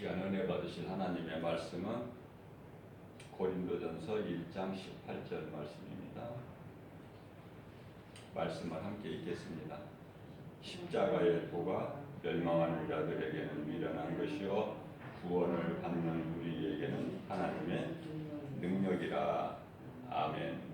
시간 은혜 받으실 하나님의 말씀은 고린도전서 1장 18절 말씀입니다. 말씀을 함께 읽겠습니다. 십자가의 도가 멸망하는 자들에게는 미련한 것이요 구원을 받는 우리에게는 하나님의 능력이라. 아멘.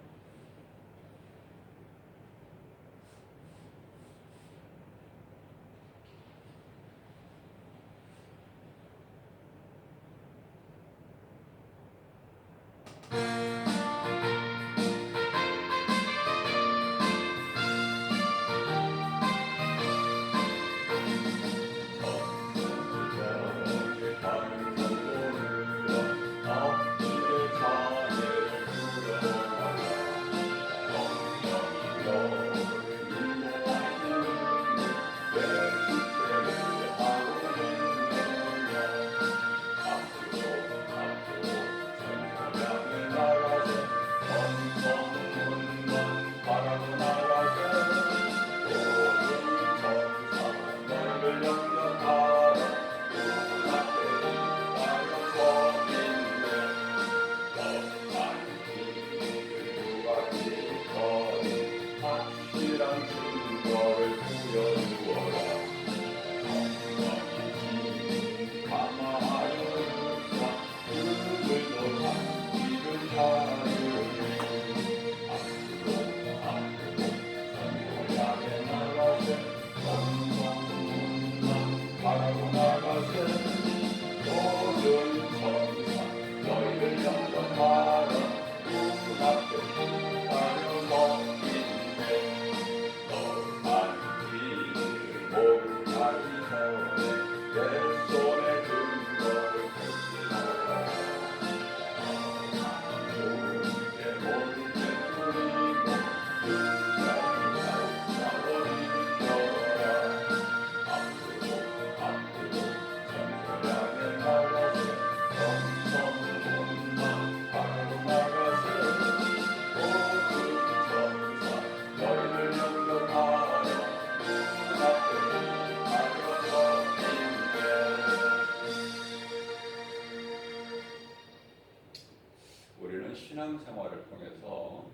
신앙생활을 통해서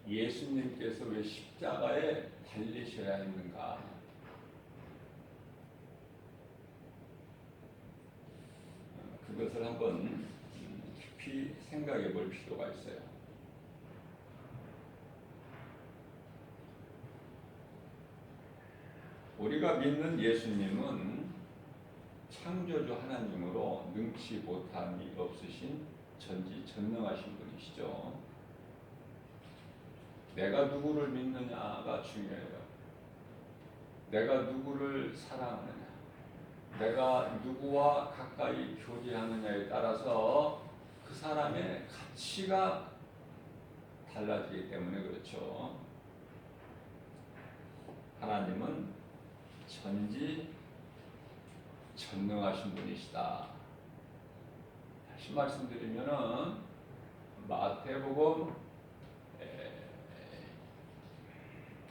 예수님께서 왜 십자가에 달리셔야 했는가, 그것을 한번 깊이 생각해 볼 필요가 있어요. 우리가 믿는 예수님은 창조주 하나님으로 능치 못함이 없으신 전지전능하신 분이시죠. 내가 누구를 믿느냐가 중요해요. 내가 누구를 사랑하느냐, 내가 누구와 가까이 교제하느냐에 따라서 그 사람의 가치가 달라지기 때문에 그렇죠. 하나님은 전지전능하신 분이시다. 다시 말씀드리면은 마태복음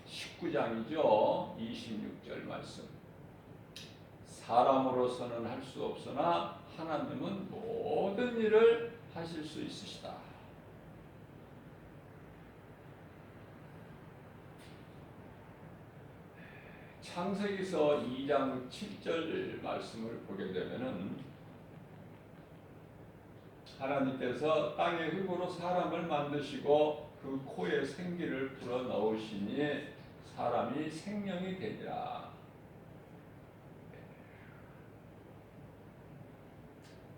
19장이죠. 26절 말씀. 사람으로서는 할 수 없으나 하나님은 모든 일을 하실 수 있으시다. 창세기서 2장 7절 말씀을 보게 되면은 하나님께서 땅의 흙으로 사람을 만드시고 그 코에 생기를 불어 넣으시니 사람이 생명이 되니라.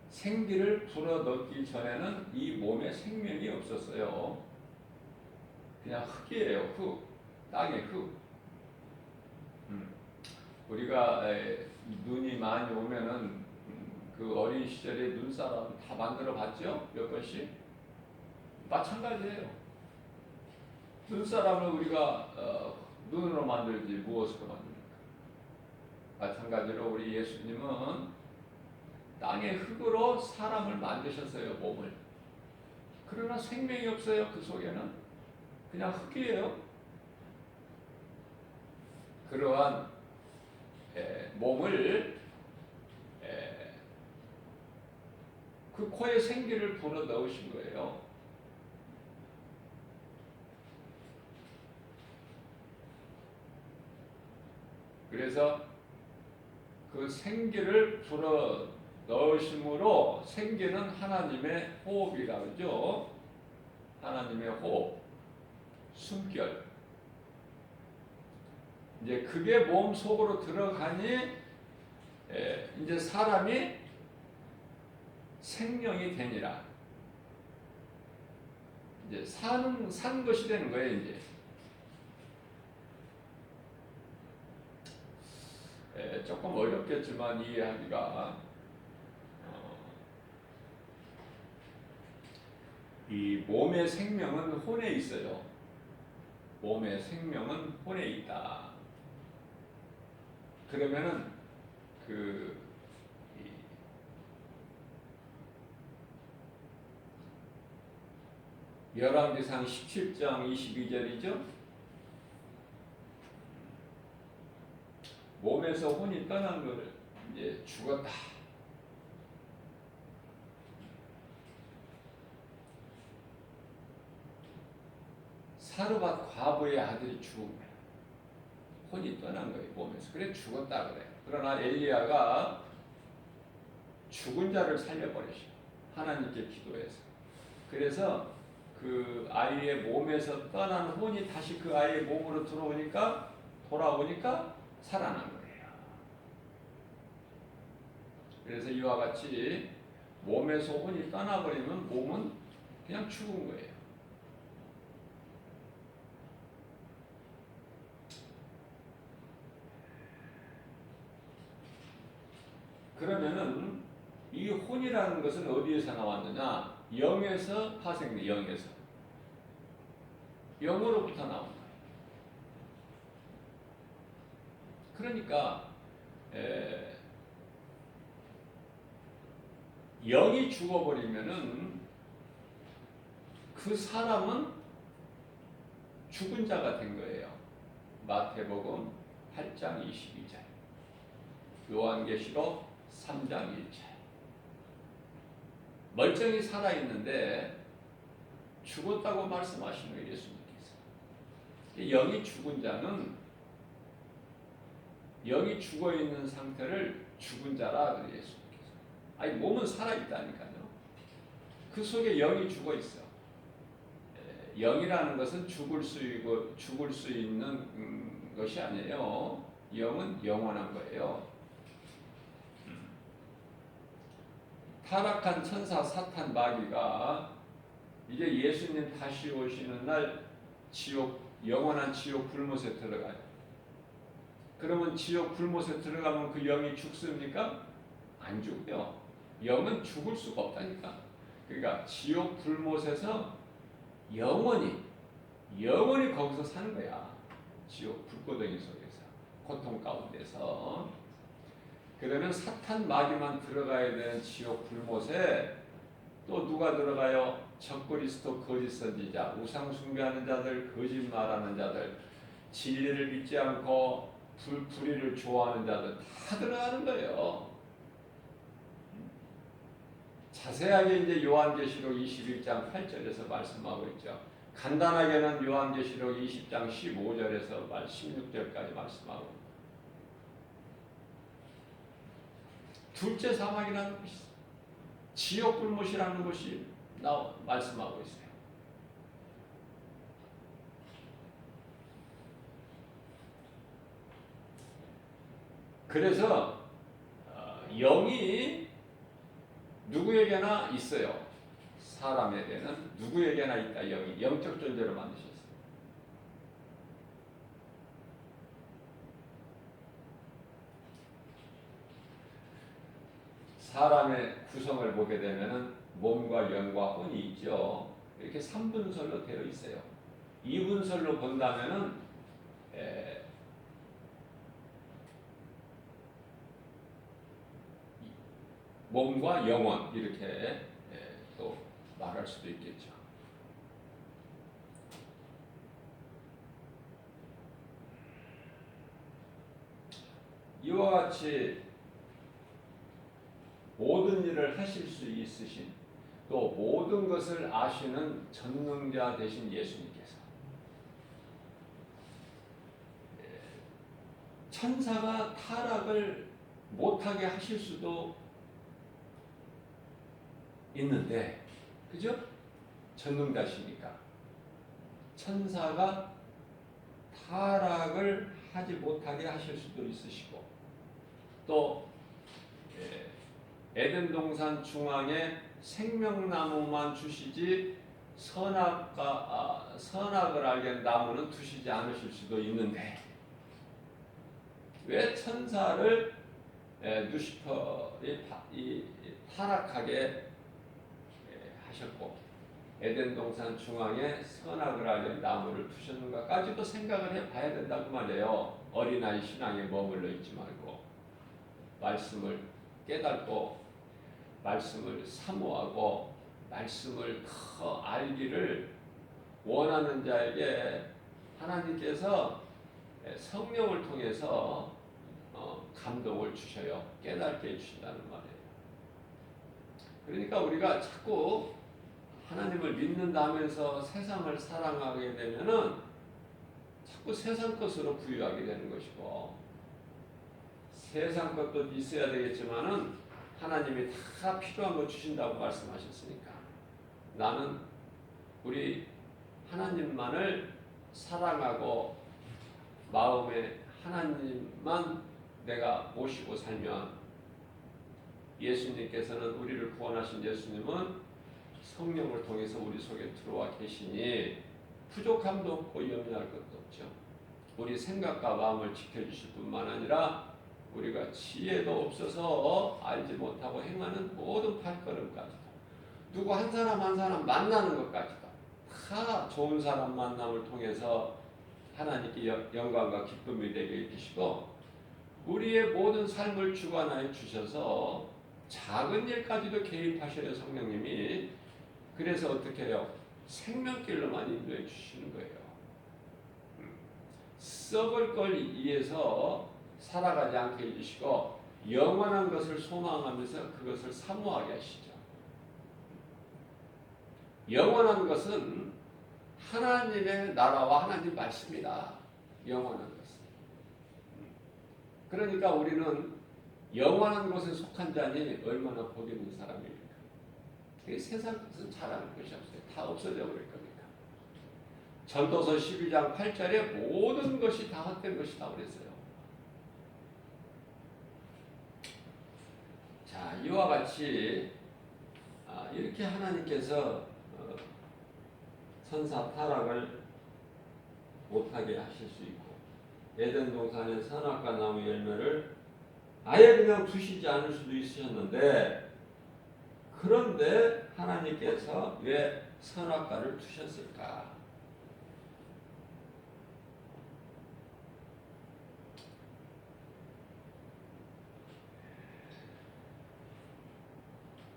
생기를 불어 넣기 전에는 이 몸에 생명이 없었어요. 그냥 흙이에요. 흙. 땅의 흙. 우리가 눈이 많이 오면은 그 어린 시절에 눈사람 다 만들어 봤죠? 몇 번씩? 마찬가지예요. 눈사람을 우리가 눈으로 만들지 무엇으로 만듭니까? 마찬가지로 우리 예수님은 땅의 흙으로 사람을 만드셨어요. 몸을. 그러나 생명이 없어요. 그 속에는 그냥 흙이에요. 그러한 몸을 그 코에 생기를 불어 넣으신 거예요. 그래서 그 생기를 불어 넣으심으로 생기는 하나님의 호흡이라 그러죠. 하나님의 호흡, 숨결. 이제 그게 몸 속으로 들어가니 이제 사람이 생명이 되니라. 이제 산 것이 되는 거예요, 이제. 조금 어렵겠지만 이해하기가 이 몸의 생명은 혼에 있어요. 몸의 생명은 혼에 있다. 그러면은 그 열왕기상 17장 22절이죠. 몸에서 혼이 떠난 것을 이제 죽었다. 사르밧 과부의 아들이 죽은 거야. 혼이 떠난 거예요, 몸에서. 그래 죽었다 그래. 그러나 엘리야가 죽은 자를 살려버리셔. 하나님께 기도해서. 그래서 그 아이의 몸에서 떠난 혼이 다시 그 아이의 몸으로 돌아오니까 살아난 거예요. 그래서 이와 같이 몸에서 혼이 떠나버리면 몸은 그냥 죽은 거예요. 그러면은 이 혼이라는 것은 어디에서 나왔느냐? 영에서 파생돼. 영으로부터 나온 거예요. 그러니까 영이 죽어버리면은 그 사람은 죽은 자가 된 거예요. 마태복음 8장 22절, 요한계시록 3장 1절. 멀쩡히 살아있는데 죽었다고 말씀하시는 거예요, 예수님께서. 영이 죽은 자는 영이 죽어있는 상태를 죽은 자라 그래요, 예수님께서. 아니 몸은 살아있다니까요. 그 속에 영이 죽어있어. 영이라는 것은 죽을 수 있는 것이 아니에요. 영은 영원한 거예요. 타락한 천사 사탄 마귀가 이제 예수님 다시 오시는 날 영원한 지옥 불못에 들어가요. 그러면 지옥 불못에 들어가면 그 영이 죽습니까? 안 죽죠. 영은 죽을 수가 없다니까. 그러니까 지옥 불못에서 영원히 거기서 사는 거야. 지옥 불고덩이 속에서, 고통 가운데서. 그러면 사탄 마귀만 들어가야 되는 지옥 불못에 또 누가 들어가요? 적그리스도, 거짓 선지자, 우상 숭배하는 자들, 거짓말하는 자들, 진리를 믿지 않고 불의를 좋아하는 자들 다 들어가는 거예요. 자세하게 이제 요한계시록 21장 8절에서 말씀하고 있죠. 간단하게는 요한계시록 20장 15절에서 16절까지 말씀하고, 둘째 사막이라는 것이 있어요. 지옥 불못이라는 것이 말씀하고 있어요. 그래서 영이 누구에게나 있어요. 사람에게는 누구에게나 있다. 영이 영적 존재로 만드셨어요. 사람의 구성을 보게 되면은 몸과 영과 혼이 있죠. 이렇게 3분설로 되어 있어요. 2분설로 본다면은 몸과 영혼 이렇게 또 말할 수도 있겠죠. 이와 같이 모든 모든 일을 하실 수 있으신 또 모든 것을 아시는 전능자 되신 예수님께서 천사가 타락을 못하게 하실 수도 있는데, 그죠? 전능자시니까 천사가 타락을 하지 못하게 하실 수도 있으시고, 또 에덴 동산 중앙에 생명나무만 주시지 선악을 알게 한 나무는 두시지 않으실 수도 있는데, 왜 천사를 루시퍼이 타락하게 하셨고 에덴 동산 중앙에 선악을 알게 나무를 두셨는가까지도 생각을 해봐야 된다고 말이에요. 어린아이 신앙에 머물러 있지 말고 말씀을 깨닫고 말씀을 사모하고 말씀을 더 알기를 원하는 자에게 하나님께서 성령을 통해서 감동을 주셔요. 깨닫게 해주신다는 말이에요. 그러니까 우리가 자꾸 하나님을 믿는다면서 세상을 사랑하게 되면은 자꾸 세상 것으로 부유하게 되는 것이고, 세상 것도 있어야 되겠지만은 하나님이 다 필요한 거 주신다고 말씀하셨으니까 나는 우리 하나님만을 사랑하고 마음에 하나님만 내가 모시고 살면, 예수님께서는 우리를 구원하신 예수님은 성령을 통해서 우리 속에 들어와 계시니 부족함도 없고 염려할 것도 없죠. 우리 생각과 마음을 지켜주실 뿐만 아니라 우리가 지혜도 없어서 알지 못하고 행하는 모든 발걸음까지도, 누구 한 사람 한 사람 만나는 것까지도 다 좋은 사람 만남을 통해서 하나님께 영광과 기쁨이 되게 해주시고, 우리의 모든 삶을 주관하여 주셔서 작은 일까지도 개입하셔야 성령님이. 그래서 어떻게 해요? 생명길로만 인도해 주시는 거예요. 썩을 걸 위해서 살아가지 않게 해주시고 영원한 것을 소망하면서 그것을 사모하게 하시죠. 영원한 것은 하나님의 나라와 하나님 말씀이다. 영원한 것은. 그러니까 우리는 영원한 것에 속한 자니 얼마나 복 있는 사람입니까? 세상 것은 자랑할 것이 없어요. 다 없어져 버릴 겁니다. 전도서 12장 8절에 모든 것이 다 헛된 것이다 그랬어요. 자, 이와 같이 이렇게 하나님께서 천사 타락을 못하게 하실 수 있고, 에덴 동산의 선악과 나무 열매를 아예 그냥 두시지 않을 수도 있으셨는데, 그런데 하나님께서 왜 선악과를 두셨을까?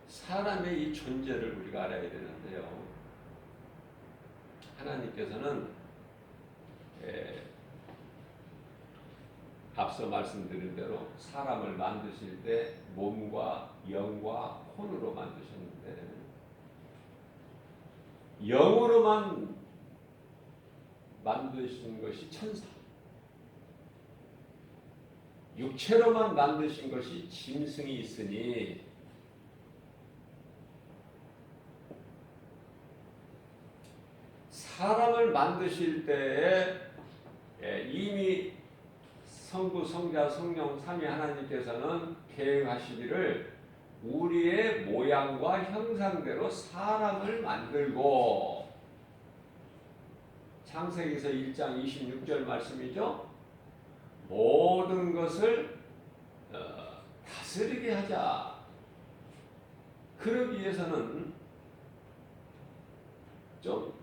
사람의 이 존재를 우리가 알아야 되는데요. 하나님께서는 앞서 말씀드린 대로 사람을 만드실 때 몸과 영과 혼으로 만드셨는데, 영으로만 만드신 것이 천사, 육체로만 만드신 것이 짐승이 있으니, 사람을 만드실 때에 이미 성부, 성자, 성령 삼위 하나님께서는 계획하시기를 우리의 모양과 형상대로 사람을 만들고, 창세기서 1장 26절 말씀이죠. 모든 것을 다스리게 하자. 그러기 위해서는 좀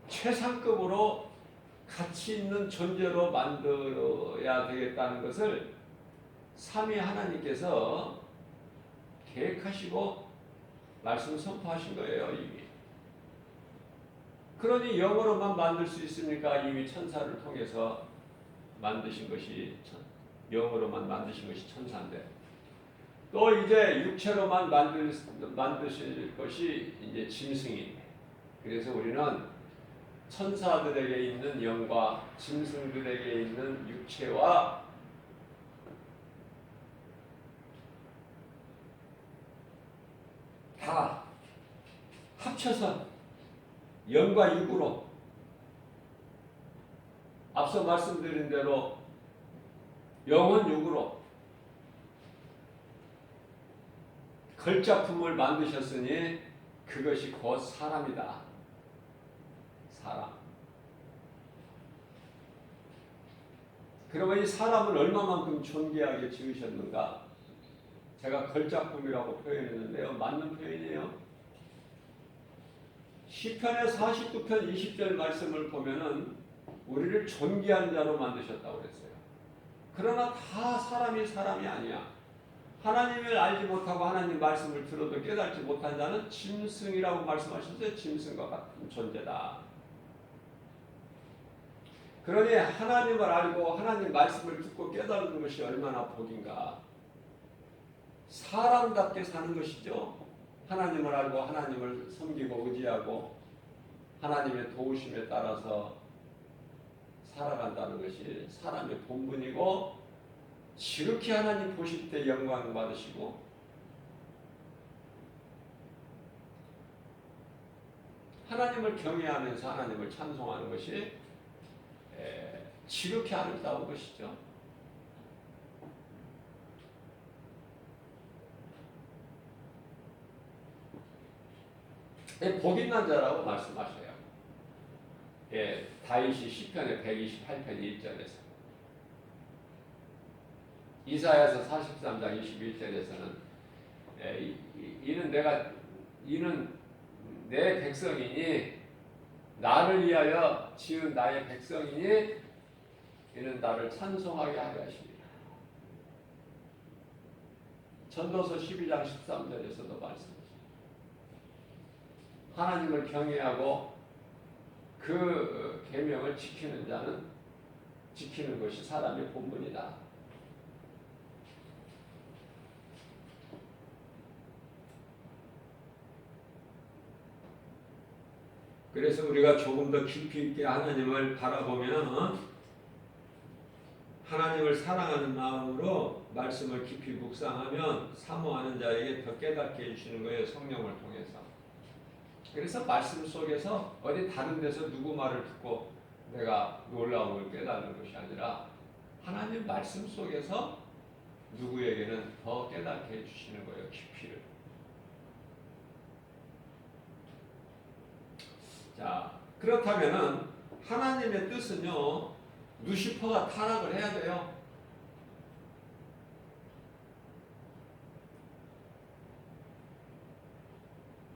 최상급으로 가치 있는 존재로 만들어야 되겠다는 것을 삼위 하나님께서 계획하시고 말씀 선포하신 거예요, 이미. 그러니 영어로만 만들 수 있습니까? 이미 천사를 통해서 만드신 것이, 영어로만 만드신 것이 천사인데, 또 이제 육체로만 만드실 것이 이제 짐승이에요. 그래서 우리는 천사들에게 있는 영과 짐승들에게 있는 육체와 다 합쳐서 영과 육으로 앞서 말씀드린 대로 영은 육으로 걸작품을 만드셨으니 그것이 곧 사람이다. 사람. 그러면 이 사람을 얼마만큼 존귀하게 지으셨는가? 제가 걸작품이라고 표현했는데요. 맞는 표현이에요. 시편의 49편 20절 말씀을 보면은 우리를 존귀한 자로 만드셨다고 그랬어요. 그러나 다 사람이 아니야. 하나님을 알지 못하고 하나님 말씀을 들어도 깨닫지 못한 자는 짐승이라고 말씀하셨어요. 짐승과 같은 존재다. 그러니 하나님을 알고 하나님 말씀을 듣고 깨달은 것이 얼마나 복인가. 사람답게 사는 것이죠. 하나님을 알고 하나님을 섬기고 의지하고 하나님의 도우심에 따라서 살아간다는 것이 사람의 본분이고, 지극히 하나님 보실 때 영광 받으시고 하나님을 경외하면서 하나님을 찬송하는 것이 지극히 아름다운 것이죠. 복 있는 자라고 말씀하셔요. 다윗이 시편의 128편 1절에서, 이사야서 43장 21절에서는 이는 내 백성이니, 나를 위하여 지은 나의 백성이니 이는 나를 찬송하게 하려 하십니다. 전도서 12장 13절에서도 말씀하십니다. 하나님을 경외하고 그 계명을 지키는 자는 지키는 것이 사람의 본분이다. 그래서 우리가 조금 더 깊이 있게 하나님을 바라보면 하나님을 사랑하는 마음으로 말씀을 깊이 묵상하면 사모하는 자에게 더 깨닫게 해주시는 거예요. 성령을 통해서. 그래서 말씀 속에서 어디 다른 데서 누구 말을 듣고 내가 놀라운 걸 깨닫는 것이 아니라 하나님 말씀 속에서 누구에게는 더 깨닫게 해주시는 거예요. 깊이를. 자, 그렇다면은 하나님의 뜻은요, 루시퍼가 타락을 해야 돼요.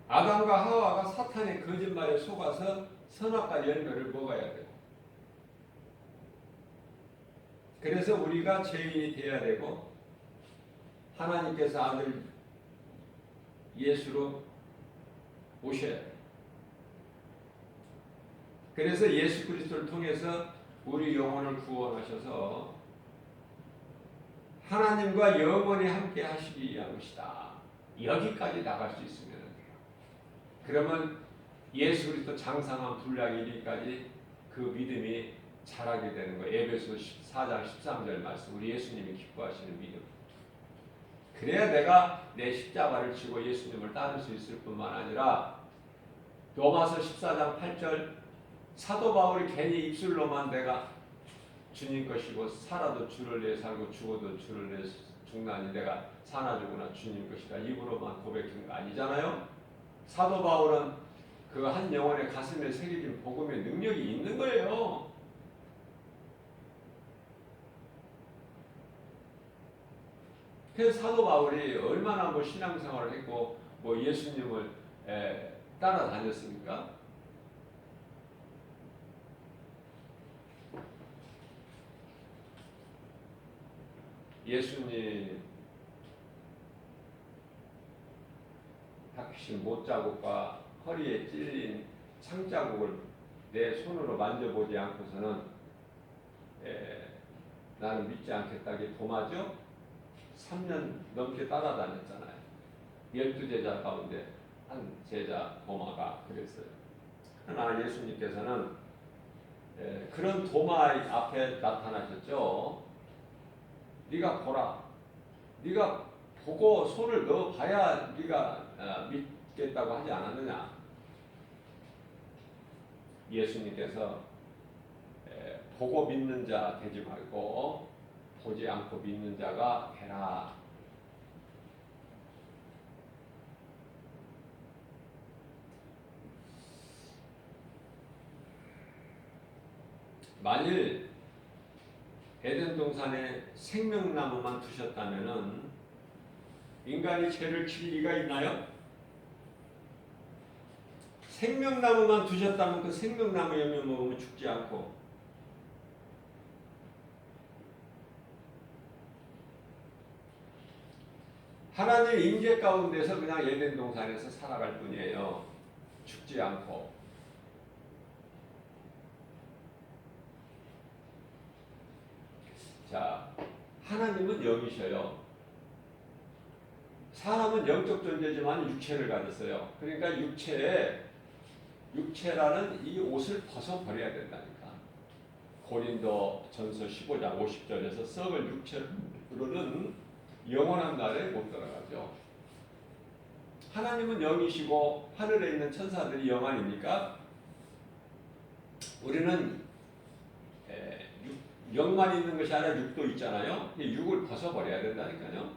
아담과 하와가 사탄의 거짓말에 속아서 선악과 열매를 먹어야 돼요. 그래서 우리가 죄인이 되어야 되고 하나님께서 아들 예수로 오셔야 돼요. 그래서 예수 그리스도를 통해서 우리 영혼을 구원하셔서 하나님과 영원히 함께 하시기 위한 것이다. 여기까지 나갈 수 있으면 돼요. 그러면 예수 그리스도 장상한 분량 이르기까지 그 믿음이 자라게 되는 거예요. 에베소 4장 13절 말씀, 우리 예수님이 기뻐하시는 믿음. 그래야 내가 내 십자가를 지고 예수님을 따를 수 있을 뿐만 아니라 로마서 14장 8절, 사도 바울이 괜히 입술로만 내가 주님 것이고 살아도 주를 위해 살고 죽어도 주를 위해 죽나니 내가 사나 죽으나 주님 것이다, 입으로만 고백한 거 아니잖아요. 사도 바울은 그 한 영혼의 가슴에 새겨진 복음의 능력이 있는 거예요. 그래서 사도 바울이 얼마나 신앙생활을 했고 예수님을 따라다녔습니까? 예수님 박히신 못자국과 허리에 찔린 창자국을 내 손으로 만져보지 않고서는 나는 믿지 않겠다. 이게 도마죠? 3년 넘게 따라다녔잖아요. 12제자 가운데 한 제자 도마가 그랬어요. 그러나 예수님께서는 그런 도마 앞에 나타나셨죠. 네가 보라. 네가 보고 손을 넣어봐야 네가 믿겠다고 하지 않았느냐. 예수님께서 보고 믿는 자 되지 말고 보지 않고 믿는 자가 되라. 만일 에덴 동산에 생명나무만 두셨다면은 인간이 죄를 질 리가 있나요? 생명나무만 두셨다면 그 생명나무 열매 먹으면 죽지 않고 하나님 임재 가운데서 그냥 에덴 동산에서 살아갈 뿐이에요. 죽지 않고. 자, 하나님은 영이셔요. 사람은 영적 존재지만 육체를 가졌어요. 그러니까 육체라는 이 옷을 벗어버려야 된다니까. 고린도 전서 15장 50절에서 썩을 육체로는 영원한 날에 못 들어가죠. 하나님은 영이시고 하늘에 있는 천사들이 영 아닙니까? 우리는 영만 있는 것이 아니라 육도 있잖아요. 육을 벗어버려야 된다니까요.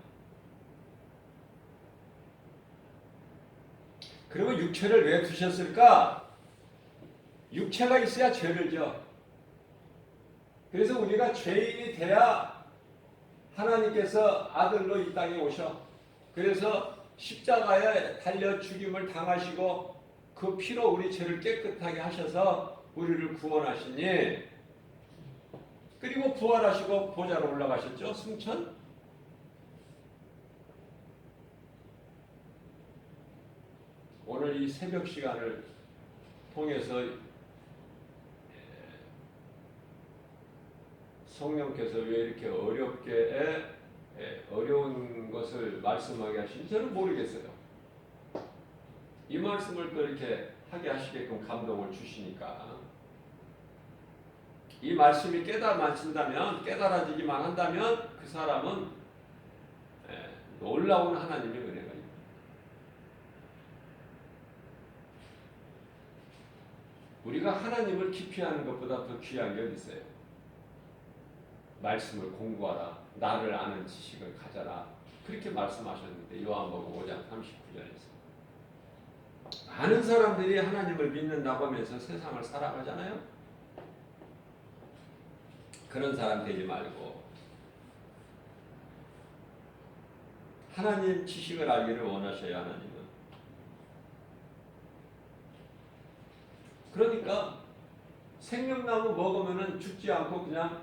그러면 육체를 왜 두셨을까? 육체가 있어야 죄를 져. 그래서 우리가 죄인이 돼야 하나님께서 아들로 이 땅에 오셔. 그래서 십자가에 달려 죽임을 당하시고 그 피로 우리 죄를 깨끗하게 하셔서 우리를 구원하시니, 그리고 부활하시고 보좌로 올라가셨죠. 승천. 오늘 이 새벽 시간을 통해서 성령께서 왜 이렇게 어렵게 어려운 것을 말씀하게 하시는지 저는 모르겠어요. 이 말씀을 또 이렇게 하게 하시게끔 감동을 주시니까, 이 말씀이 깨달아지기만 한다면 그 사람은 놀라운 하나님의 은혜가 있다. 우리가 하나님을 깊이 하는 것보다 더 귀한 게 어디 있어요? 말씀을 공부하라. 나를 아는 지식을 가져라. 그렇게 말씀하셨는데 요한복음 5장 39절에서 많은 사람들이 하나님을 믿는다고 하면서 세상을 살아가잖아요. 그런 사람 되지 말고 하나님 지식을 알기를 원하셔야 하나님은. 그러니까 생명나무 먹으면은 죽지 않고 그냥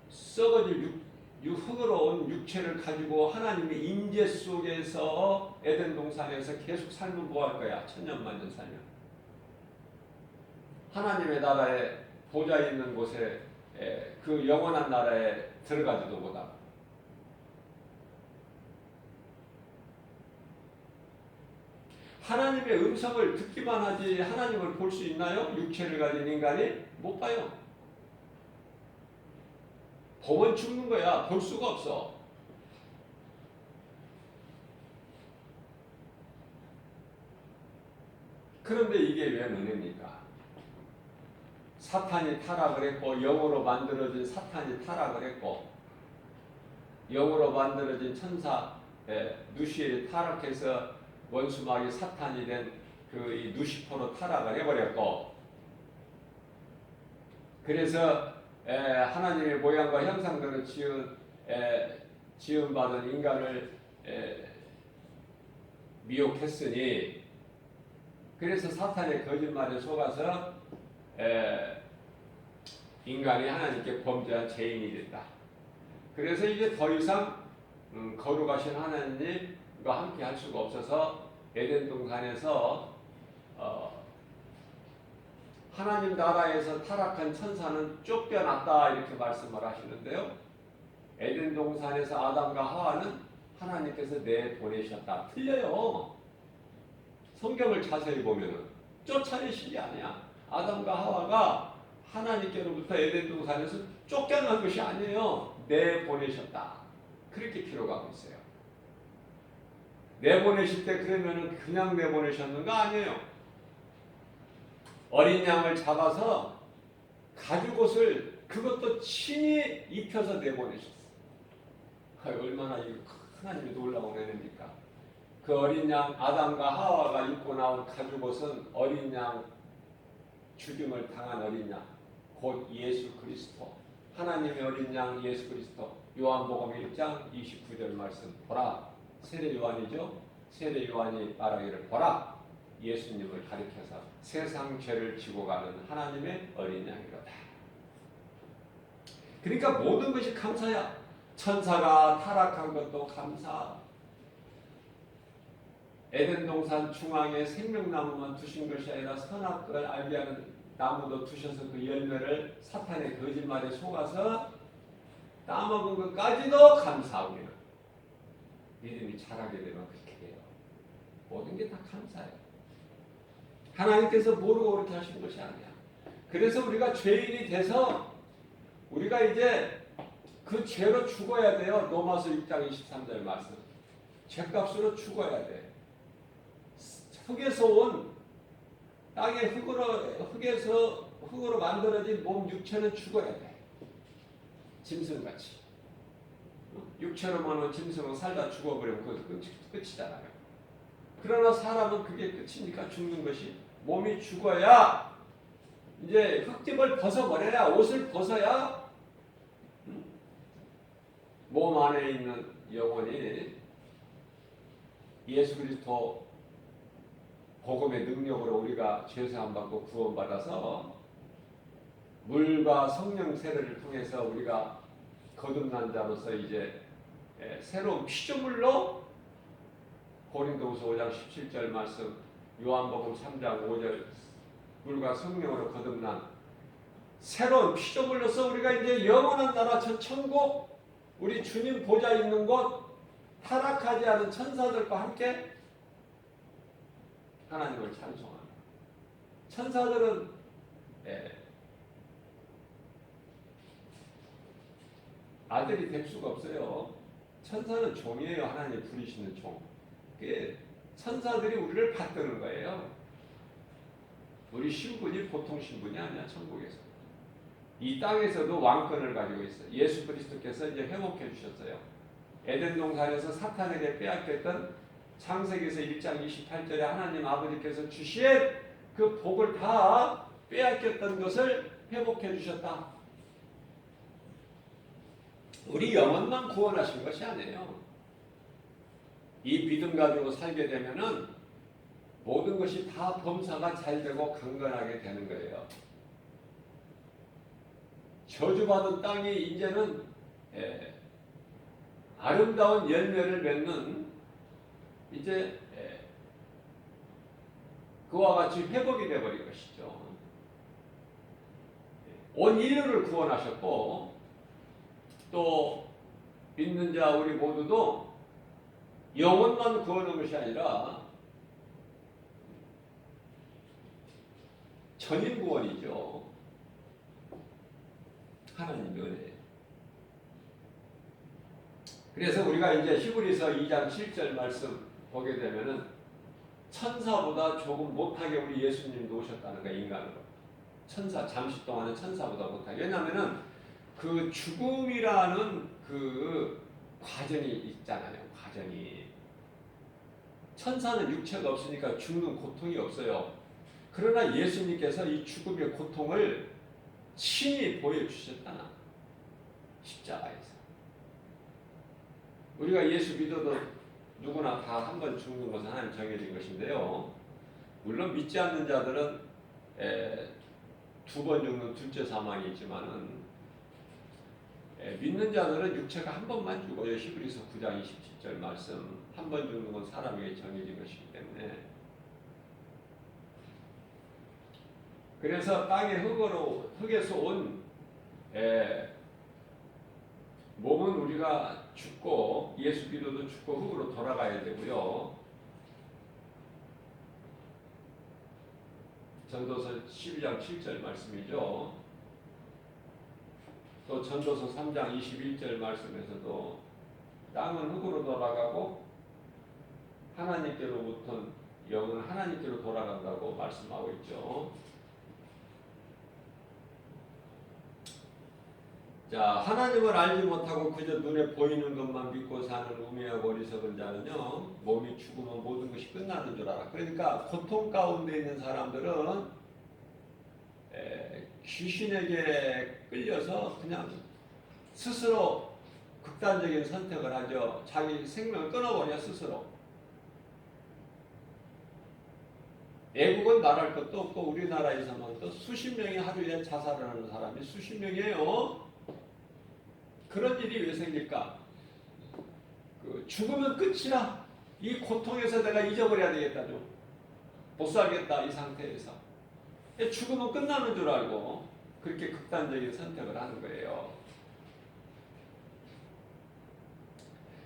썩어질 흙으로 온 육체를 가지고 하나님의 임재 속에서 에덴 동산에서 계속 살면 뭐 할 거야? 천년만년 살면. 하나님의 나라에 보좌 있는 곳에 그 영원한 나라에 들어가지도 못하고. 하나님의 음성을 듣기만 하지 하나님을 볼 수 있나요? 육체를 가진 인간이 못 봐요. 보면 죽는 거야. 볼 수가 없어. 그런데 이게 왜 은혜입니까? 사탄이 타락을 했고, 영으로 만들어진 사탄이 타락을 했고, 영으로 만들어진 천사 누시엘이 타락해서 원수마귀 사탄이 된 그 이 누시퍼로 타락을 해버렸고, 그래서 하나님의 모양과 형상대로 지음받은 인간을 미혹했으니, 그래서 사탄의 거짓말에 속아서 인간이 하나님께 범죄한 죄인이 됐다. 그래서 이제 더 이상 거룩하신 하나님과 함께 할 수가 없어서 에덴 동산에서 하나님 나라에서 타락한 천사는 쫓겨났다, 이렇게 말씀을 하시는데요. 에덴 동산에서 아담과 하와는 하나님께서 내보내셨다. 틀려요. 성경을 자세히 보면은 쫓아내신 게 아니야. 아담과 하와가 하나님께로부터 에덴 동산에서 쫓겨난 것이 아니에요. 내보내셨다. 그렇게 기록하고 있어요. 내보내실 때 그러면은 그냥 내보내셨는가? 아니에요. 어린 양을 잡아서 가죽옷을 그것도 친히 입혀서 내보내셨어요. 얼마나 하나님이 놀라운 은혜입니까? 그 어린 양 아담과 하와가 입고 나온 가죽옷은 어린 양 죽임을 당한 어린 양 곧 예수 그리스도 하나님의 어린 양 예수 그리스도 요한복음 1장 29절 말씀 보라 세례 요한이죠. 세례 요한이 말하기를 보라 예수님을 가리켜서 세상 죄를 지고 가는 하나님의 어린 양이로다. 그러니까 모든 것이 감사야. 천사가 타락한 것도 감사. 에덴 동산 중앙에 생명나무만 두신 것이 아니라 선악을 알게 하는 나무도 두셔서 그 열매를 사탄의 거짓말에 속아서 따먹은 것까지도 감사. 우리는 믿음이 자라게 되면 그렇게 돼요. 모든 게 다 감사해요. 하나님께서 모르고 그렇게 하신 것이 아니야. 그래서 우리가 죄인이 돼서 우리가 이제 그 죄로 죽어야 돼요. 로마서 6장 23절 말씀. 죄값으로 죽어야 돼. 흙에서 온 땅의 흙으로 만들어진 몸 육체는 죽어야 돼. 짐승같이. 육체로만 온 짐승은 살다 죽어버리면 그것도 끝이잖아요. 그러나 사람은 그게 끝입니까? 죽는 것이. 몸이 죽어야 이제 흙집을 벗어버려야 옷을 벗어야 몸 안에 있는 영혼이 예수 그리스도 복음의 능력으로 우리가 죄사함 받고 구원받아서 물과 성령 세례를 통해서 우리가 거듭난 자로서 이제 새로운 피조물로 고린도후서 5장 17절 말씀 요한복음 3장 5절 물과 성령으로 거듭난 새로운 피조물로서 우리가 이제 영원한 나라 저 천국 우리 주님 보좌 있는 곳 타락하지 않은 천사들과 함께 하나님을 찬송합니다. 천사들은 아들이 될 수가 없어요. 천사는 종이에요. 하나님 부리시는 종. 그게 천사들이 우리를 받드는 거예요. 우리 신분이 보통 신분이 아니야. 천국에서. 이 땅에서도 왕권을 가지고 있어요. 예수 그리스도께서 이제 회복해 주셨어요. 에덴 동산에서 사탄에게 빼앗겼던 창세기에서 1장 28절에 하나님 아버지께서 주신 그 복을 다 빼앗겼던 것을 회복해 주셨다. 우리 영혼만 구원하신 것이 아니에요. 이 믿음 가지고 살게 되면은 모든 것이 다 범사가 잘 되고 강건하게 되는 거예요. 저주받은 땅이 이제는 아름다운 열매를 맺는 이제 그와 같이 회복이 되어버린 것이죠. 온 인류를 구원하셨고 또 믿는 자 우리 모두도 영혼만 구원한 것이 아니라 전인 구원이죠. 하나님의 은혜. 그래서 우리가 이제 히브리서 2장 7절 말씀 보게 되면은 천사보다 조금 못하게 우리 예수님도 오셨다는 거예요. 인간으로. 천사 잠시 동안은 천사보다 못하게. 왜냐하면은 그 죽음이라는 그 과정이 있잖아요. 과정이. 천사는 육체가 없으니까 죽는 고통이 없어요. 그러나 예수님께서 이 죽음의 고통을 친히 보여주셨잖아. 십자가에서. 우리가 예수 믿어도 누구나 다 한 번 죽는 것은 하나님 정해진 것인데요. 물론 믿지 않는 자들은 2번 죽는 둘째 사망이 있지만은 믿는 자들은 육체가 한 번만 죽어요. 히브리서 9장 27절 말씀. 한 번 죽는 건 사람에게 정해진 것이기 때문에. 그래서 땅의 흙에서 온 몸은 우리가 죽고 예수 기도도 죽고 흙으로 돌아가야 되고요. 전도서 12장 7절 말씀이죠. 또 전도서 3장 21절 말씀에서도 땅은 흙으로 돌아가고 하나님께로부터 영은 하나님께로 돌아간다고 말씀하고 있죠. 자, 하나님을 알지 못하고 그저 눈에 보이는 것만 믿고 사는 우매하고 어리석은 자는요, 몸이 죽으면 모든 것이 끝나는 줄 알아. 그러니까 고통 가운데 있는 사람들은 귀신에게 끌려서 그냥 스스로 극단적인 선택을 하죠. 자기 생명을 끊어버려 스스로. 외국은 말할 것도 없고 우리나라에서만 또 수십 명이 하루에 자살을 하는 사람이 수십 명이에요. 그런 일이 왜 생길까? 죽으면 끝이라. 이 고통에서 내가 잊어버려야 되겠다죠. 못 살겠다 이 상태에서. 죽으면 끝나는 줄 알고 그렇게 극단적인 선택을 하는 거예요.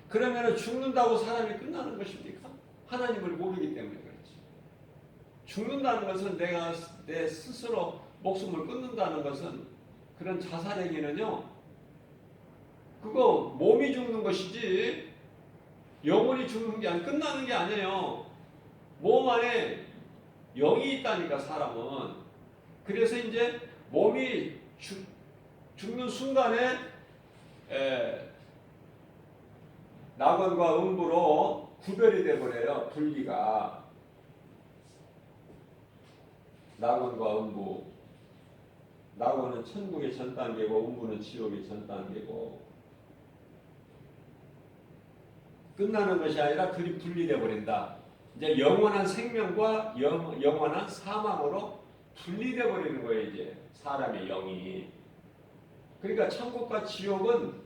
그러면 죽는다고 사람이 끝나는 것입니까? 하나님을 모르기 때문에 그렇지. 죽는다는 것은 내가 내 스스로 목숨을 끊는다는 것은 그런 자살행위는요. 그거 몸이 죽는 것이지 영혼이 죽는 게 아니고 끝나는 게 아니에요. 몸 안에 영이 있다니까 사람은. 그래서 이제 몸이 죽는 순간에 낙원과 음부로 구별이 돼버려요. 분리가. 낙원과 음부. 낙원은 천국의 전 단계고 음부는 지옥의 전 단계고. 끝나는 것이 아니라 그리 분리돼 버린다. 이제 영원한 생명과 영원한 사망으로 분리돼 버리는 거예요. 이제 사람의 영이. 그러니까 천국과 지옥은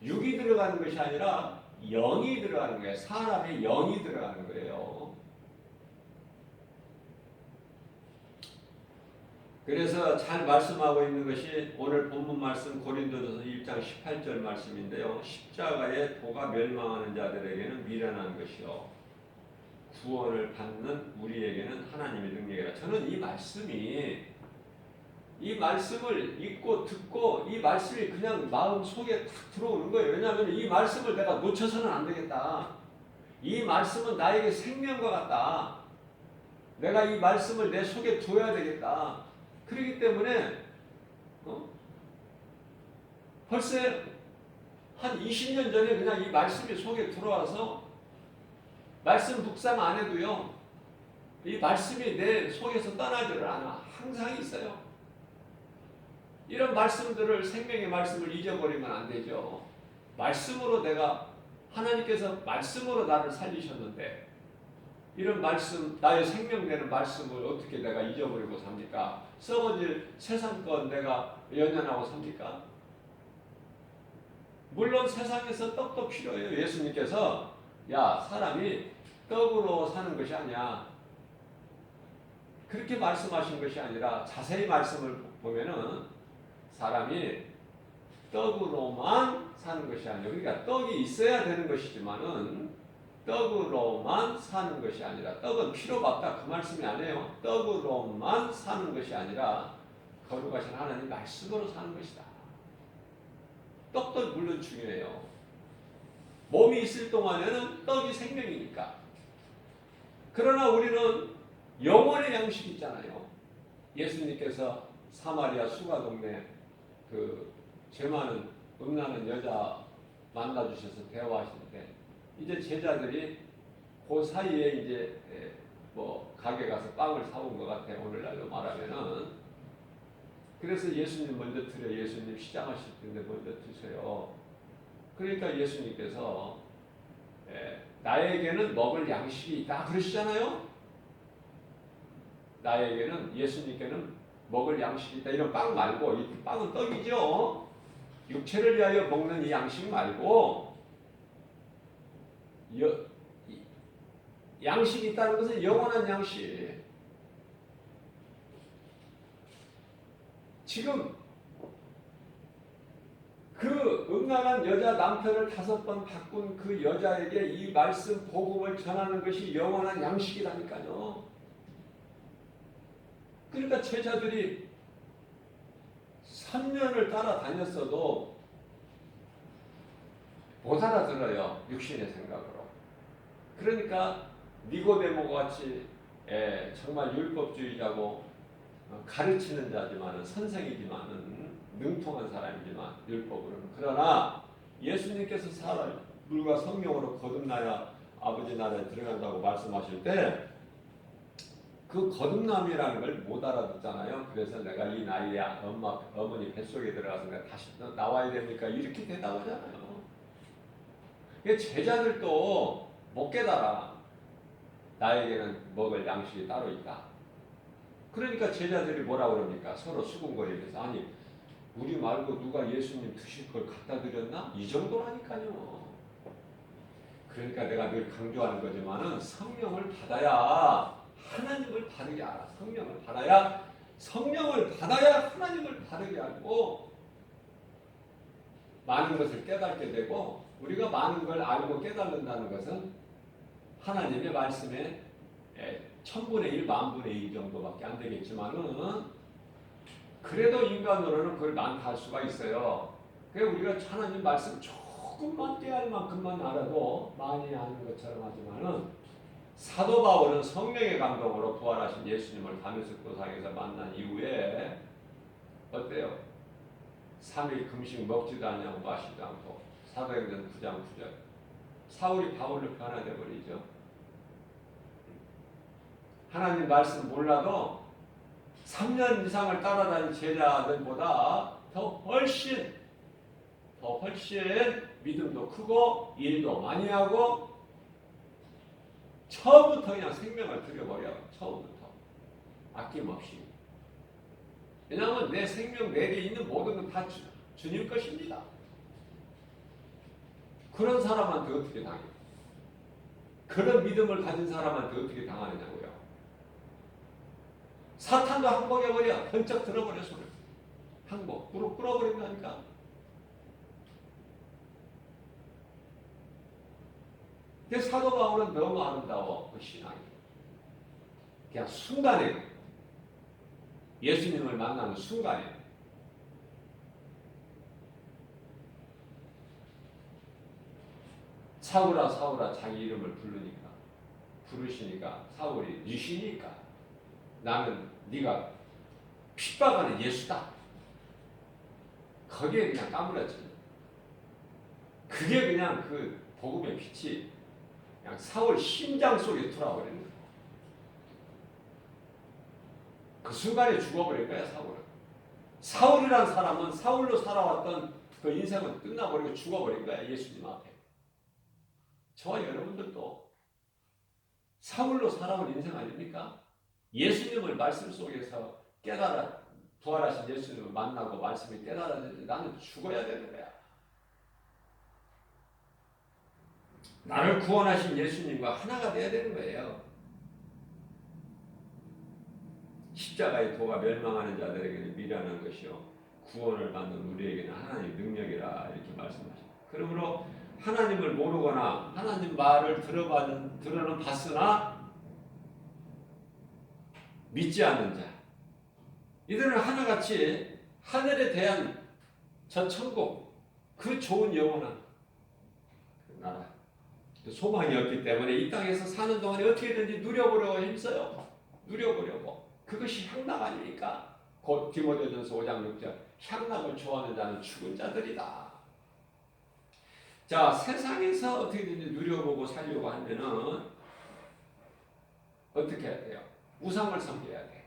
육이 들어가는 것이 아니라 영이 들어가는 거예요. 사람의 영이 들어가는 거예요. 그래서 잘 말씀하고 있는 것이 오늘 본문 말씀 고린도전서 1장 18절 말씀인데요. 십자가의 도가 멸망하는 자들에게는 미련한 것이요 구원을 받는 우리에게는 하나님의 능력이라. 저는 이 말씀을 읽고 듣고 이 말씀이 그냥 마음 속에 탁 들어오는 거예요. 왜냐하면 이 말씀을 내가 놓쳐서는 안 되겠다. 이 말씀은 나에게 생명과 같다. 내가 이 말씀을 내 속에 둬야 되겠다. 그렇기 때문에 벌써 한 20년 전에 그냥 이 말씀이 속에 들어와서 말씀 묵상 안 해도요. 이 말씀이 내 속에서 떠나지를 않아. 항상 있어요. 이런 말씀들을 생명의 말씀을 잊어버리면 안 되죠. 말씀으로 내가 하나님께서 말씀으로 나를 살리셨는데 이런 말씀 나의 생명되는 말씀을 어떻게 내가 잊어버리고 삽니까? 썩어질 세상권 내가 연연하고 삽니까? 물론 세상에서 떡도 필요해요. 예수님께서 야 사람이 떡으로 사는 것이 아니야. 그렇게 말씀하신 것이 아니라 자세히 말씀을 보면은 사람이 떡으로만 사는 것이 아니에요. 그러니까 떡이 있어야 되는 것이지만은 떡으로만 사는 것이 아니라 떡은 필요가 없다 그 말씀이 아니에요. 떡으로만 사는 것이 아니라 거룩하신 하나님 말씀으로 사는 것이다. 떡도 물론 중요해요. 몸이 있을 동안에는 떡이 생명이니까. 그러나 우리는 영혼의 양식이 있잖아요. 예수님께서 사마리아 수가 동네 죄 많은 음란한 여자 만나주셔서 대화하시는데 이제 제자들이 그 사이에 이제 가게 가서 빵을 사온 것 같아. 오늘날로 말하면은. 그래서 예수님 먼저 드려. 예수님 시장하실 텐데 먼저 드세요. 그러니까 예수님께서 나에게는 먹을 양식이 있다 그러시잖아요. 나에게는 예수님께는 먹을 양식이 있다. 이런 빵 말고 이 빵은 떡이죠. 육체를 위하여 먹는 이 양식 말고 양식이 있다는 것은 영원한 양식. 지금 그 음란한 여자 남편을 5번 바꾼 그 여자에게 이 말씀 복음을 전하는 것이 영원한 양식이라니까요. 그러니까 제자들이 3년을 따라다녔어도 못 알아들어요. 육신의 생각으로. 그러니까 니고데모가 같이 정말 율법주의자고 가르치는 자지만은 선생이지만은 능통한 사람이지만 율법으로는, 그러나 예수님께서 사람 물과 성령으로 거듭나야 아버지 나라에 들어간다고 말씀하실 때 그 거듭남이라는 걸 못 알아듣잖아요. 그래서 내가 이 나이에 어머니 뱃속에 들어가서 내가 다시 나와야 됩니까? 이렇게 대답하잖아요. 제자들도 못 깨달아. 나에게는 먹을 양식이 따로 있다. 그러니까 제자들이 뭐라 그럽니까? 서로 수군거리면서, 아니 우리 말고 누가 예수님 드실 걸 갖다 드렸나? 이 정도라니까요. 그러니까 내가 늘 강조하는 거지만은 성령을 받아야 하나님을 바르게 알아. 성령을 받아야 하나님을 바르게 알고 많은 것을 깨닫게 되고, 우리가 많은 걸 알고 깨닫는다는 것은 하나님의 말씀에 1000분의 1, 10,000분의 1 정도밖에 안 되겠지만은 그래도 인간으로는 그걸 많다 할 수가 있어요. 그래서 우리가 하나님 말씀 조금만 깨알 만큼만 알아도 많이 아는 것처럼 하지만은 사도 바울은 성령의 감동으로 부활하신 예수님을 다메섹 도상에서 만난 이후에 어때요? 3일 금식 먹지도 않냐고 마시지도 않고 사도행전 9장 9절 사울이 바울로 변화돼 버리죠. 하나님 말씀 몰라도 3년 이상을 따라다닌 제자들보다 더 훨씬 믿음도 크고 일도 많이 하고 처음부터 그냥 생명을 들여버려. 처음부터 아낌없이. 왜냐하면 내 생명 내게 있는 모든 건 다 주님 것입니다. 그런 사람한테 어떻게 당해요? 그런 믿음을 가진 사람한테 어떻게 당하느냐고요. 사탄도 항복해버려. 번쩍 들어버려 손을. 항복. 무릎 꿇어버린다니까. 사도 바울은 너무 아름다워. 그 신앙이. 그냥 순간에 예수님을 만나는 순간에 사울아 사울아 자기 이름을 부르시니까 사울이 유시니까 나는 네가 핍박하는 예수다. 거기에 그냥 까무러지. 그게 그냥 그 복음의 빛이 그냥 사울 심장 속에 들어와버리는 거야. 그 순간에 죽어버린 거야 사울은. 사울이란 사람은 사울로 살아왔던 그 인생은 끝나버리고 죽어버린 거야 예수님 앞에. 저와 여러분들도 사울로 살아온 인생 아닙니까? 예수님을 말씀 속에서 깨달아 부활하신 예수님을 만나고 말씀이 깨달았는데 나는 죽어야 되는 거야. 나를 구원하신 예수님과 하나가 돼야 되는 거예요. 십자가의 도가 멸망하는 자들에게는 미련한 것이요 구원을 받는 우리에게는 하나님의 능력이라 이렇게 말씀하십니다. 그러므로 하나님을 모르거나 하나님 말을 들어는 봤으나 믿지 않는 자, 이들은 하나같이 하늘에 대한 저 천국, 그 좋은 영원한 나라, 소망이 없기 때문에 이 땅에서 사는 동안에 어떻게든지 누려보려고 힘써요. 누려보려고. 그것이 향락 아닙니까? 곧 디모데전서 5장 6절 향락을 좋아하는 자는 죽은 자들이다. 자, 세상에서 어떻게든지 누려보고 살려고 하면은 어떻게 해야 돼요? 우상을 섬겨야 돼.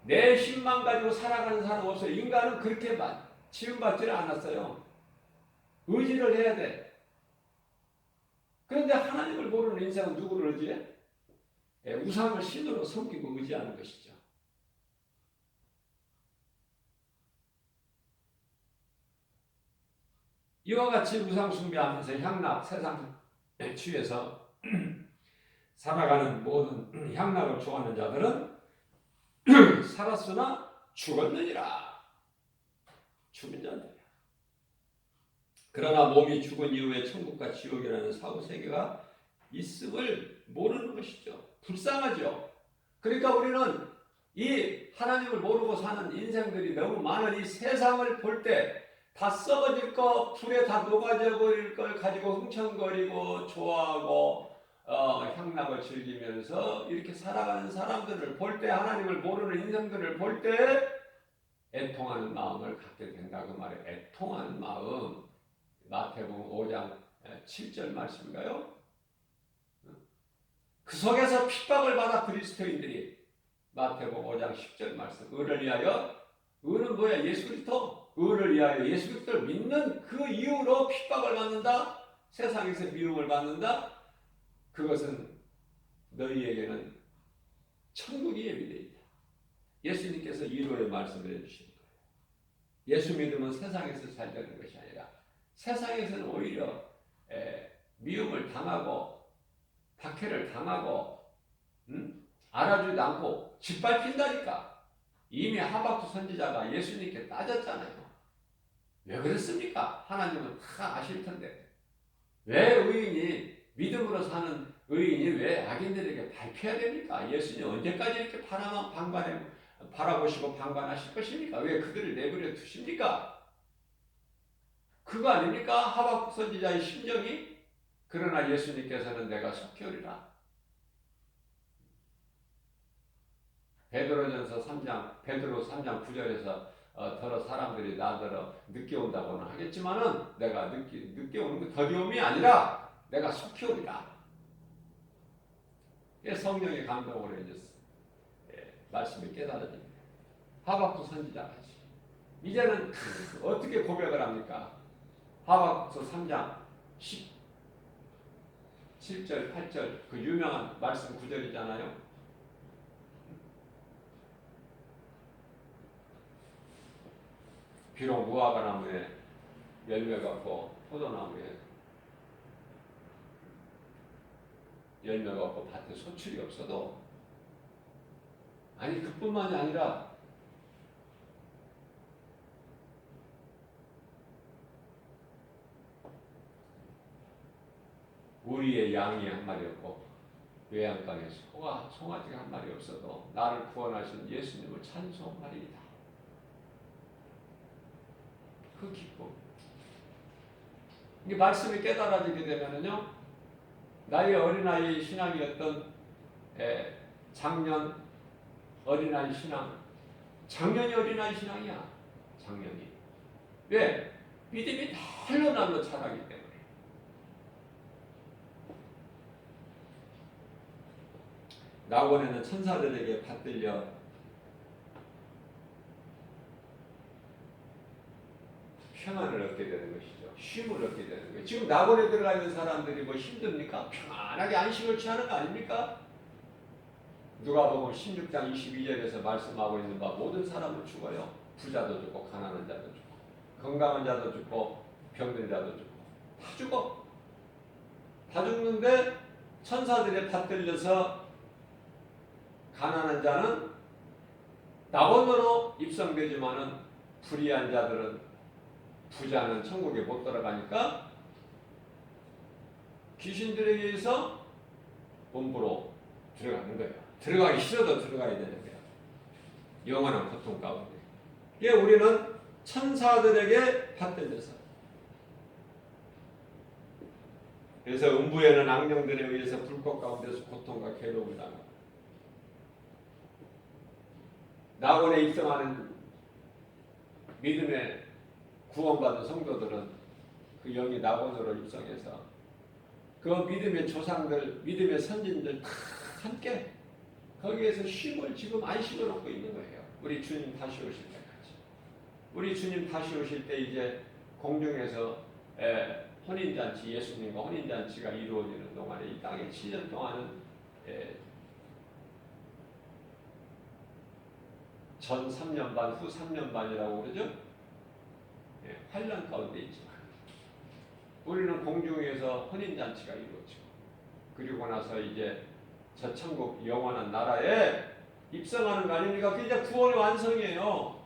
내 힘만 가지고 살아가는 사람 없어요. 인간은 그렇게 지음받지를 않았어요. 의지를 해야 돼. 그런데 하나님을 모르는 인생은 누구를 의지해? 우상을 신으로 섬기고 의지하는 것이죠. 이와 같이 우상 숭배하면서 향락, 세상에 취해서 살아가는 모든 향락을 좋아하는 자들은 살았으나 죽었느니라. 죽은 자들이야. 그러나 몸이 죽은 이후에 천국과 지옥이라는 사후세계가 있음을 모르는 것이죠. 불쌍하죠. 그러니까 우리는 이 하나님을 모르고 사는 인생들이 너무 많은 이 세상을 볼 때 다 썩어질 거, 불에 다 녹아져 버릴 걸 가지고 흥청거리고 좋아하고 향락을 즐기면서 이렇게 살아가는 사람들을 볼 때, 하나님을 모르는 인생들을 볼 때 애통하는 마음을 갖게 된다 그 말이에요. 애통하는 마음. 마태복음 5장 7절 말씀인가요? 그 속에서 핍박을 받아 그리스도인들이 마태복음 5장 10절 말씀. 의를 위하여, 의는 뭐야? 예수 그리스도. 의를 위하여 예수 그리스도를 믿는 그 이유로 핍박을 받는다. 세상에서 미움을 받는다. 그것은 너희에게는 천국이 예비되어 있다. 예수님께서 이로의 말씀을 해주시는 거예요. 예수 믿으면 세상에서 잘 되는 것이 아니라 세상에서는 오히려 미움을 당하고 박해를 당하고 알아주지도 않고 짓밟힌다니까. 이미 하박국 선지자가 예수님께 따졌잖아요. 왜 그랬습니까? 하나님은 다 아실 텐데. 왜 의인이, 믿음으로 사는 의인이 왜 악인들에게 밟혀야 됩니까? 예수님 언제까지 이렇게 바라보시고 방관하실 것입니까? 왜 그들을 내버려 두십니까? 그거 아닙니까? 하박국 선지자의 심정이. 그러나 예수님께서는 내가 속히 오리라. 베드로 3장 9절에서 더러 사람들이 나더러 늦게 온다고는 하겠지만은 내가 늦게 오는 게 더디움이 아니라 내가 속히 오리라. 성령의 감동으로 이제 말씀이 깨달아집니다. 하박국 선지자까지. 이제는 어떻게 고백을 합니까? 하박국서 3장 17절 8절 그 유명한 말씀 구절이잖아요. 비록 무화과 나무에 열매가 없고 포도나무에 열매가 없고 밭에 소출이 없어도, 아니 그뿐만이 아니라 우리의 양이 한 마리 없고 외양간에 송아지가 한 마리 없어도 나를 구원하신 예수님을 찬송하리이다. 그 기쁨. 이 말씀이 깨달아지게 되면은요, 나의 어린아이 신앙이었던 작년 어린아이 신앙, 작년이 어린아이 신앙이야. 작년이. 왜? 믿음이 날로 자라기 때문에. 낙원에는 천사들에게 받들려 평안을 얻게 되는 것이죠. 쉼을 얻게 되는 거예요. 지금 낙원에 들어가 있는 사람들이 뭐 힘듭니까? 평안하게 안식을 취하는 거 아닙니까? 누가복음 16장 22절에서 말씀하고 있는 바 모든 사람은 죽어요. 부자도 죽고 가난한 자도 죽고 건강한 자도 죽고 병든 자도 죽고 다 죽어. 다 죽는데 천사들에 받들려서 가난한 자는 낙원으로 입성되지만은 불의한 자들은, 부자는 천국에 못 들어가니까 귀신들에게 의해서 본부로 들어가는 거예요. 들어가기 싫어도 들어가야 되는 거예요. 영원한 고통 가운데. 이게 우리는 천사들에게 받들려서. 그래서 음부에는 악령들에 의해서 불꽃 가운데서 고통과 괴로움을 당하고, 낙원에 입성하는 믿음의 구원받은 성도들은 그 영이 낙원으로 입성해서 그 믿음의 조상들, 믿음의 선진들 다 함께 거기에서 쉼을 지금 안식을 얻고 있는 거예요. 우리 주님 다시 오실 때까지. 우리 주님 다시 오실 때 이제 공중에서 혼인잔치, 예수님과 혼인잔치가 이루어지는 동안에 이 땅에 7년 동안은 전 3년 반, 후 3년 반이라고 그러죠. 환란 가운데 있지만 우리는 공중에서 혼인잔치가 이루어지고, 그리고 나서 이제 저 천국 영원한 나라에 입성하는 거 아닙니까? 그게 이제 구원의 완성이에요.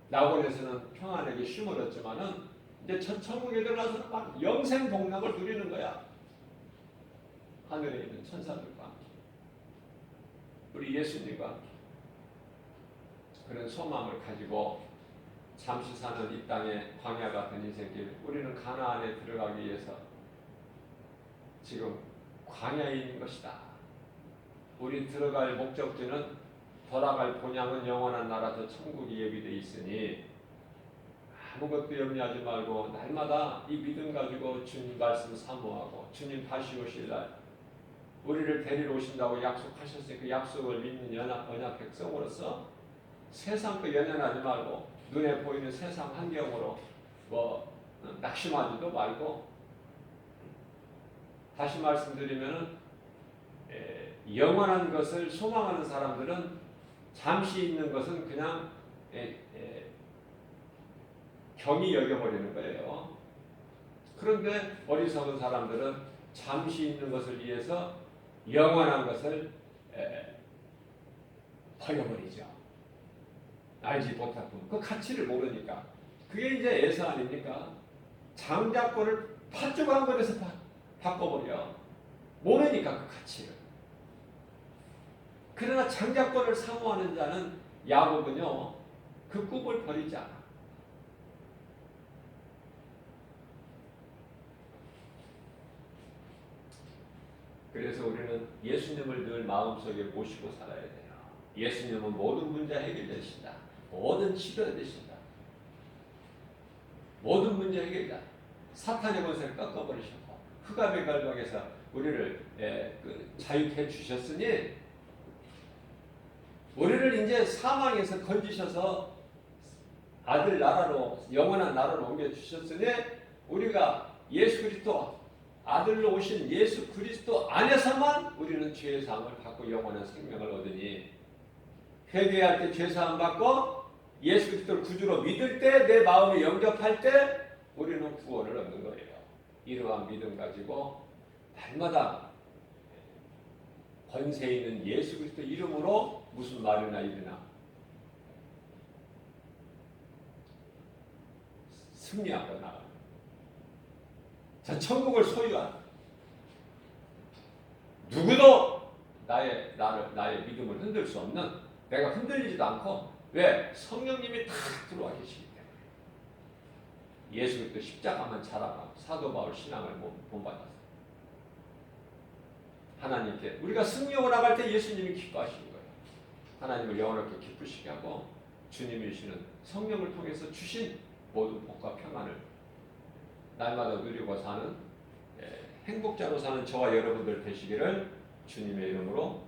낙원에서는 평안하게 쉼을 얻지만은 이제 첫 천국에 들어가서는 막 영생 복락을 누리는 거야. 하늘에 있는 천사들과 함께, 우리 예수님과 함께 그런 소망을 가지고 잠시 사는 이 땅의 광야 같은 인생길, 우리는 가나안에 들어가기 위해서 지금 광야에 있는 것이다. 우리 들어갈 목적지는, 돌아갈 본향은 영원한 나라 저 천국이 예비되어 있으니 아무것도 염려하지 말고 날마다 이 믿음 가지고 주님 말씀 사모하고, 주님 다시 오실 날 우리를 데리러 오신다고 약속하셨으니 그 약속을 믿는 언약 백성으로서 세상 거 연연하지 말고, 눈에 보이는 세상 환경으로 낙심하지도 말고, 다시 말씀드리면은 영원한 것을 소망하는 사람들은 잠시 있는 것은 그냥 경히 여겨버리는 거예요. 그런데 어리석은 사람들은 잠시 있는 것을 위해서 영원한 것을 버려버리죠. 알지 못하고 그 가치를 모르니까. 그게 이제 에서 아닙니까? 장자권을 팥죽 한 번에서 바꿔버려. 모르니까 그 가치를. 그러나 장자권을 사모하는 자는, 야곱은요, 그 꿈을 버리지 않아. 그래서 우리는 예수님을 늘 마음속에 모시고 살아야 돼요. 예수님은 모든 문제 해결되신다. 모든 치료가 되신다. 모든 문제 해결자. 사탄의 권세를 꺾어버리셨고 흑암의 갈망에서 우리를 자유케 주셨으니, 우리를 이제 사망에서 건지셔서 아들 나라로, 영원한 나라로 옮겨주셨으니, 우리가 예수 그리스도 아들로 오신 예수 그리스도 안에서만 우리는 죄사함을 받고 영원한 생명을 얻으니, 회개할 때 죄사함 받고 예수 그리스도를 구주로 믿을 때, 내 마음에 영접할 때 우리는 구원을 얻는 거예요. 이러한 믿음 가지고 날마다 권세 있는 예수 그리스도 이름으로 무슨 말이나 일이나 승리하고 나가는, 저 천국을 소유한 누구도 나의 믿음을 흔들 수 없는, 내가 흔들리지도 않고, 왜? 성령님이 다 들어와 계시기 때문에. 예수 그리스도 십자가만 자라가 사도 바울 신앙을 본받았어요. 하나님께 우리가 승리하고 나갈 때 예수님이 기뻐하시는 거예요. 하나님을 영원하게 기쁘시게 하고, 주님이 주시는 성령을 통해서 주신 모든 복과 평안을 날마다 누리고 사는 행복자로 사는 저와 여러분들 되시기를 주님의 이름으로